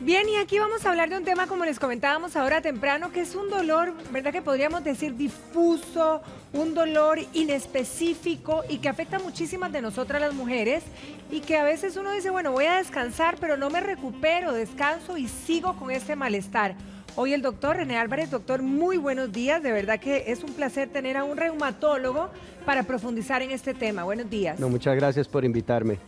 Bien, y aquí vamos a hablar de un tema, como les comentábamos ahora temprano, que es un dolor, ¿verdad? Que podríamos decir difuso, un dolor inespecífico y que afecta a muchísimas de nosotras las mujeres y que a veces uno dice, bueno, voy a descansar, pero no me recupero, descanso y sigo con este malestar. Hoy el doctor René Álvarez. Doctor, muy buenos días, de verdad que es un placer tener a un reumatólogo para profundizar en este tema. Buenos días. No, muchas gracias por invitarme.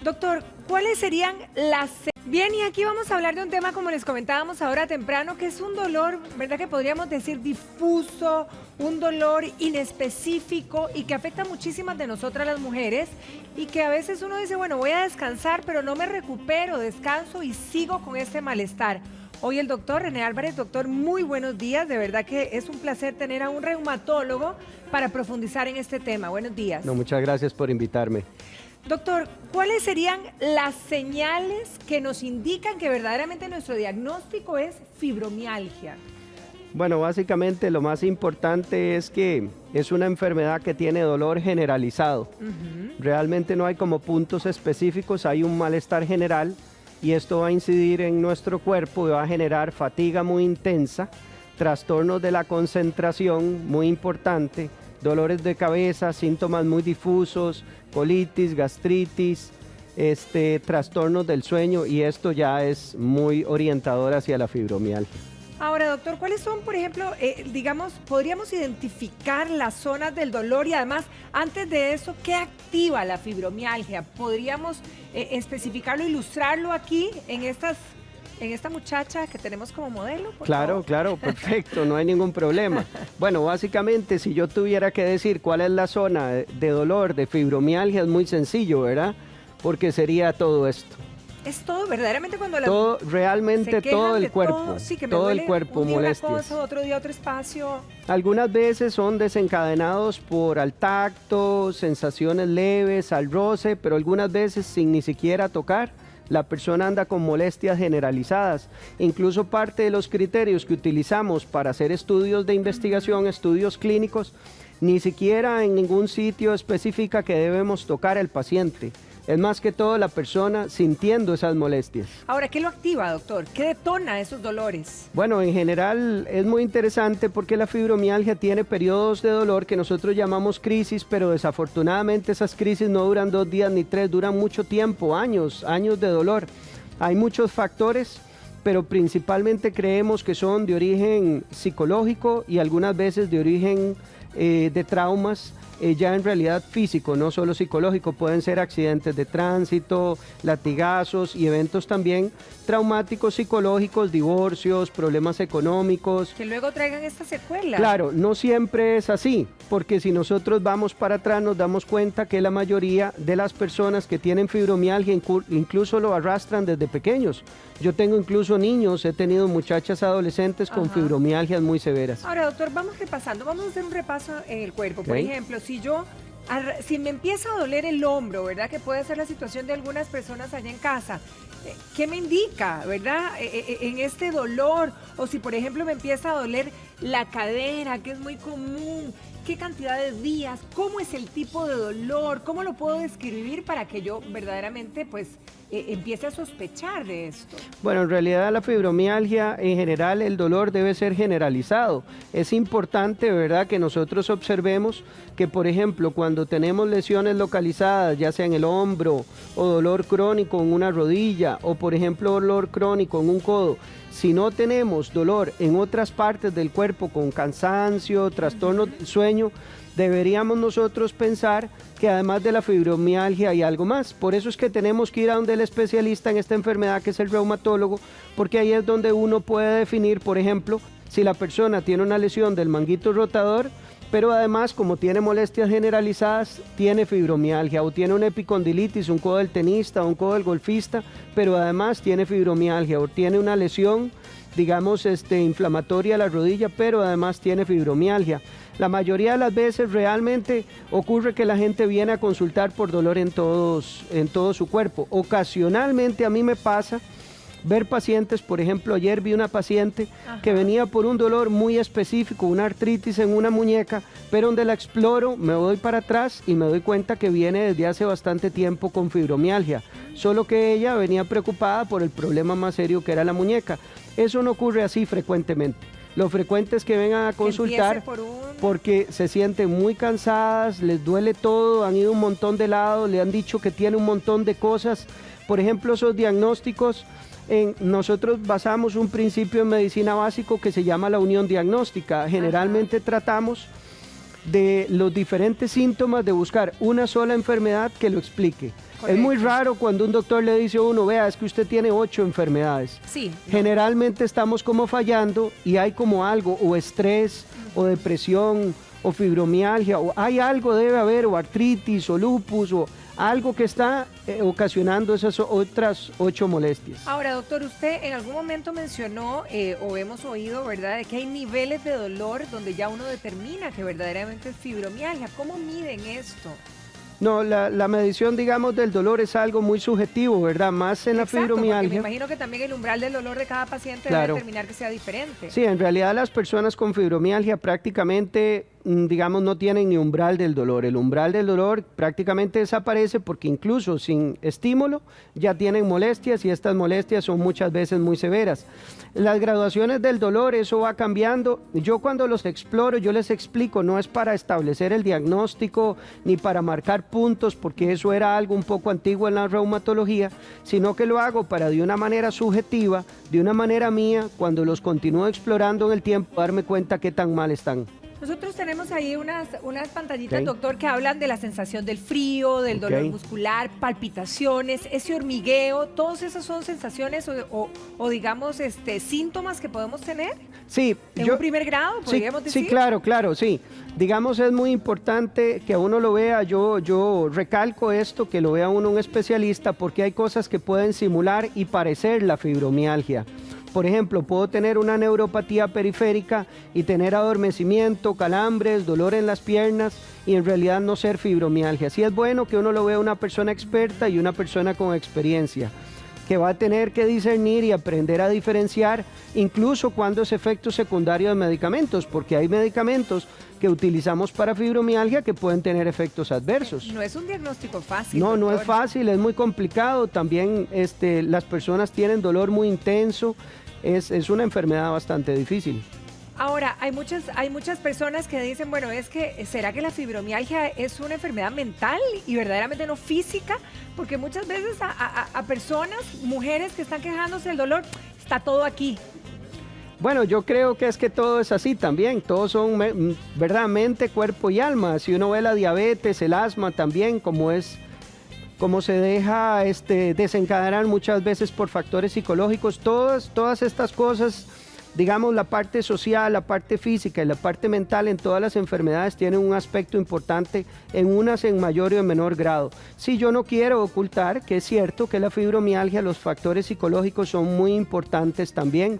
Doctor, ¿cuáles serían las... Bien, y aquí vamos a hablar de un tema, como les comentábamos ahora temprano, que es un dolor, ¿verdad? Que podríamos decir difuso, un dolor inespecífico y que afecta a muchísimas de nosotras las mujeres y que a veces uno dice, bueno, voy a descansar, pero no me recupero, descanso y sigo con este malestar. Hoy el doctor René Álvarez. Doctor, muy buenos días, de verdad que es un placer tener a un reumatólogo para profundizar en este tema. Buenos días. No, muchas gracias por invitarme. Doctor, ¿cuáles serían las señales que nos indican que verdaderamente nuestro diagnóstico es fibromialgia? Bueno, básicamente lo más importante es que es una enfermedad que tiene dolor generalizado. Realmente no hay como puntos específicos, hay un malestar general y esto va a incidir en nuestro cuerpo y va a generar fatiga muy intensa, trastornos de la concentración muy importante, dolores de cabeza, síntomas muy difusos, colitis, gastritis, trastornos del sueño, y esto ya es muy orientador hacia la fibromialgia. Ahora, doctor, ¿cuáles son, por ejemplo, digamos, podríamos identificar las zonas del dolor y además, antes de eso, qué activa la fibromialgia? ¿Podríamos especificarlo, ilustrarlo aquí en esta muchacha que tenemos como modelo? Claro, claro, perfecto, no hay ningún problema. Bueno, básicamente, si yo tuviera que decir cuál es la zona de dolor de fibromialgia, es muy sencillo, ¿verdad? Porque sería todo esto. Es todo, verdaderamente cuando todo, realmente todo el cuerpo, todo, sí, que me todo duele el cuerpo, un día molestias. una cosa, otro día otro espacio. Algunas veces son desencadenados por al tacto, sensaciones leves, al roce, pero algunas veces sin ni siquiera tocar. La persona anda con molestias generalizadas. Incluso parte de los criterios que utilizamos para hacer estudios de investigación, estudios clínicos, ni siquiera en ningún sitio especifica que debemos tocar al paciente. Es más que todo la persona sintiendo esas molestias. Ahora, ¿qué lo activa, doctor? ¿Qué detona esos dolores? Bueno, en general es muy interesante porque la fibromialgia tiene periodos de dolor que nosotros llamamos crisis, pero desafortunadamente esas crisis no duran 2 días ni 3, duran mucho tiempo, años de dolor. Hay muchos factores, pero principalmente creemos que son de origen psicológico y algunas veces de origen de traumas. Ya en realidad físico, no solo psicológico, pueden ser accidentes de tránsito, latigazos y eventos también traumáticos psicológicos, divorcios, problemas económicos. Que luego traigan estas secuelas. Claro, no siempre es así, porque si nosotros vamos para atrás nos damos cuenta que la mayoría de las personas que tienen fibromialgia incluso lo arrastran desde pequeños. Yo tengo incluso niños, he tenido muchachas adolescentes con fibromialgias muy severas. Ahora, doctor, vamos repasando, vamos a hacer un repaso en el cuerpo. Por ejemplo, si me empieza a doler el hombro, ¿verdad? Que puede ser la situación de algunas personas allá en casa. ¿Qué me indica, verdad? En este dolor. O si, por ejemplo, me empieza a doler la cadera, que es muy común. ¿Qué cantidad de días? ¿Cómo es el tipo de dolor? ¿Cómo lo puedo describir para que yo verdaderamente, pues, empiece a sospechar de esto? Bueno, en realidad la fibromialgia, en general, el dolor debe ser generalizado. Es importante, ¿verdad?, que nosotros observemos que, por ejemplo, cuando tenemos lesiones localizadas, ya sea en el hombro o dolor crónico en una rodilla o, por ejemplo, dolor crónico en un codo, si no tenemos dolor en otras partes del cuerpo con cansancio, trastorno del sueño, deberíamos nosotros pensar que además de la fibromialgia hay algo más. Por eso es que tenemos que ir a donde el especialista en esta enfermedad, que es el reumatólogo, porque ahí es donde uno puede definir, por ejemplo, si la persona tiene una lesión del manguito rotador, pero además, como tiene molestias generalizadas, tiene fibromialgia, o tiene una epicondilitis, un codo del tenista o un codo del golfista, pero además tiene fibromialgia, o tiene una lesión, digamos, inflamatoria a la rodilla, pero además tiene fibromialgia. La mayoría de las veces realmente ocurre que la gente viene a consultar por dolor en todo su cuerpo. Ocasionalmente a mí me pasa ver pacientes. Por ejemplo, ayer vi una paciente que venía por un dolor muy específico, una artritis en una muñeca, pero donde la exploro, me voy para atrás y me doy cuenta que viene desde hace bastante tiempo con fibromialgia, solo que ella venía preocupada por el problema más serio que era la muñeca. Eso no ocurre así frecuentemente. Lo frecuente es que vengan a consultar porque se sienten muy cansadas, les duele todo, han ido un montón de lados, le han dicho que tiene un montón de cosas. Por ejemplo, esos diagnósticos, nosotros basamos un principio en medicina básico que se llama la unión diagnóstica. Generalmente tratamos de los diferentes síntomas, de buscar una sola enfermedad que lo explique. Correcto. Es muy raro cuando un doctor le dice a uno, vea, es que usted tiene 8 enfermedades. Sí. Generalmente estamos como fallando y hay como algo, o estrés, o depresión, o fibromialgia, o hay algo, debe haber, o artritis, o lupus, o algo que está ocasionando esas otras 8 molestias. Ahora, doctor, usted en algún momento mencionó, o hemos oído, ¿verdad?, de que hay niveles de dolor donde ya uno determina que verdaderamente es fibromialgia. ¿Cómo miden esto? No, la medición, digamos, del dolor es algo muy subjetivo, ¿verdad? Más en la fibromialgia. Me imagino que también el umbral del dolor de cada paciente debe determinar que sea diferente. Sí, en realidad las personas con fibromialgia prácticamente, digamos, no tienen ni umbral del dolor. El umbral del dolor prácticamente desaparece porque incluso sin estímulo ya tienen molestias y estas molestias son muchas veces muy severas. Las graduaciones del dolor, eso va cambiando. Yo cuando los exploro, yo les explico, no es para establecer el diagnóstico ni para marcar puntos, porque eso era algo un poco antiguo en la reumatología, sino que lo hago para de una manera subjetiva, de una manera mía, cuando los continúo explorando en el tiempo, darme cuenta qué tan mal están. Nosotros tenemos ahí unas pantallitas, doctor, que hablan de la sensación del frío, del dolor muscular, palpitaciones, ese hormigueo. ¿Todas esas son sensaciones o digamos, síntomas que podemos tener? Sí. ¿En un primer grado, podríamos decir? Sí, claro, sí. Digamos, es muy importante que a uno lo vea. Yo recalco esto, que lo vea uno un especialista, porque hay cosas que pueden simular y parecer la fibromialgia. Por ejemplo, puedo tener una neuropatía periférica y tener adormecimiento, calambres, dolor en las piernas y en realidad no ser fibromialgia. Sí es bueno que uno lo vea una persona experta y una persona con experiencia, que va a tener que discernir y aprender a diferenciar incluso cuando es efecto secundario de medicamentos, porque hay medicamentos que utilizamos para fibromialgia que pueden tener efectos adversos. No es un diagnóstico fácil. No, no es fácil, es muy complicado. También las personas tienen dolor muy intenso, es una enfermedad bastante difícil. Ahora, hay muchas personas que dicen, bueno, ¿será que la fibromialgia es una enfermedad mental y verdaderamente no física? Porque muchas veces a personas, mujeres que están quejándose del dolor, está todo aquí. Bueno, yo creo que es que todo es así también, todos son, ¿verdad? Mente, cuerpo y alma. Si uno ve la diabetes, el asma también, como se deja desencadenar muchas veces por factores psicológicos, todas estas cosas, digamos, la parte social, la parte física y la parte mental en todas las enfermedades tienen un aspecto importante, en unas en mayor o en menor grado. Sí, yo no quiero ocultar que es cierto que la fibromialgia, los factores psicológicos son muy importantes también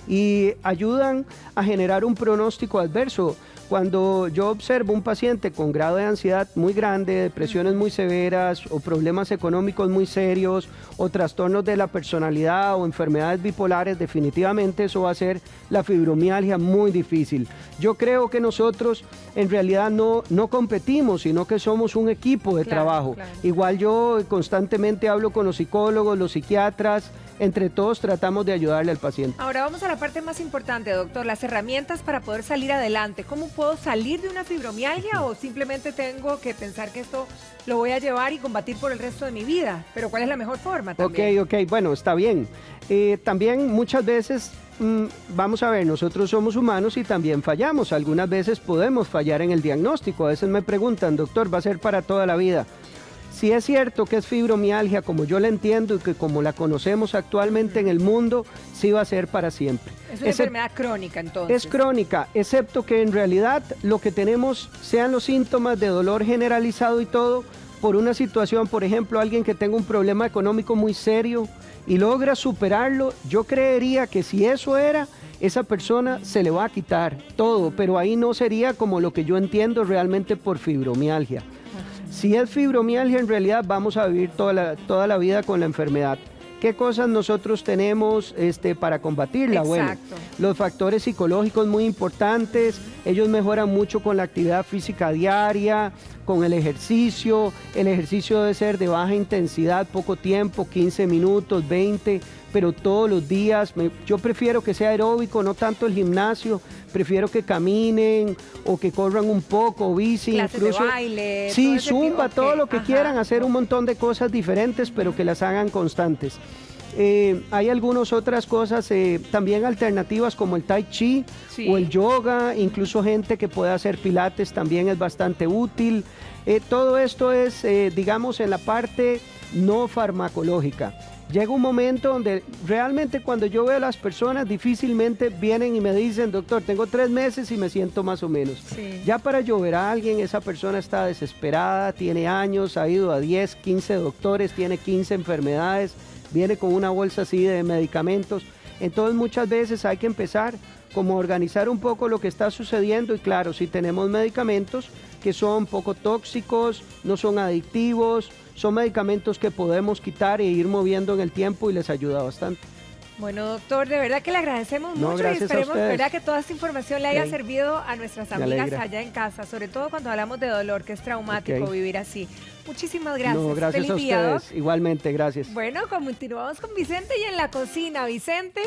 y ayudan a generar un pronóstico adverso. Cuando yo observo un paciente con grado de ansiedad muy grande, depresiones muy severas o problemas económicos muy serios o trastornos de la personalidad o enfermedades bipolares, definitivamente eso va a hacer la fibromialgia muy difícil. Yo creo que nosotros en realidad no competimos, sino que somos un equipo de trabajo. Claro. Igual yo constantemente hablo con los psicólogos, los psiquiatras, entre todos tratamos de ayudarle al paciente. Ahora vamos a la parte más importante, doctor, las herramientas para poder salir adelante. ¿Cómo puedo salir de una fibromialgia o simplemente tengo que pensar que esto lo voy a llevar y combatir por el resto de mi vida? Pero ¿cuál es la mejor forma también? Ok, bueno, está bien. También muchas veces, vamos a ver, nosotros somos humanos y también fallamos. Algunas veces podemos fallar en el diagnóstico. A veces me preguntan, doctor, ¿va a ser para toda la vida? Si es cierto que es fibromialgia como yo la entiendo y que como la conocemos actualmente en el mundo, sí va a ser para siempre. Es una enfermedad crónica entonces. Es crónica, excepto que en realidad lo que tenemos sean los síntomas de dolor generalizado y todo, por una situación, por ejemplo, alguien que tenga un problema económico muy serio y logra superarlo, yo creería que si eso era, esa persona se le va a quitar todo, pero ahí no sería como lo que yo entiendo realmente por fibromialgia. Si es fibromialgia, en realidad vamos a vivir toda la vida con la enfermedad. ¿Qué cosas nosotros tenemos para combatirla? Bueno, Exacto. los factores psicológicos muy importantes, ellos mejoran mucho con la actividad física diaria, con el ejercicio debe ser de baja intensidad, poco tiempo, 15 minutos, 20, pero todos los días. Yo prefiero que sea aeróbico, no tanto el gimnasio, prefiero que caminen o que corran un poco, o bici, Clases incluso de baile, todo sí, ese zumba, tipo, todo ok, lo que ajá. quieran, hacer un montón de cosas diferentes, pero que las hagan constantes. Hay algunas otras cosas también alternativas como el tai chi Sí. o el yoga, incluso gente que puede hacer pilates también es bastante útil. Todo esto es, digamos, en la parte no farmacológica. Llega un momento donde realmente cuando yo veo a las personas difícilmente vienen y me dicen, doctor, tengo 3 meses y me siento más o menos. Sí. Ya para yo ver a alguien, esa persona está desesperada, tiene años, ha ido a 10, 15 doctores, tiene 15 enfermedades, viene con una bolsa así de medicamentos. Entonces muchas veces hay que empezar como a organizar un poco lo que está sucediendo y claro, si tenemos medicamentos que son poco tóxicos, no son adictivos, son medicamentos que podemos quitar e ir moviendo en el tiempo y les ayuda bastante. Bueno, doctor, de verdad que le agradecemos No, mucho y gracias a esperemos ustedes. ¿verdad? Que toda esta información le haya Ok. servido a nuestras Me amigas alegra. allá en casa, sobre todo cuando hablamos de dolor, que es traumático Ok. vivir así. Muchísimas gracias. No, gracias Feliz a día, ustedes. Igualmente, gracias. Bueno, continuamos con Vicente y en la cocina. Vicente.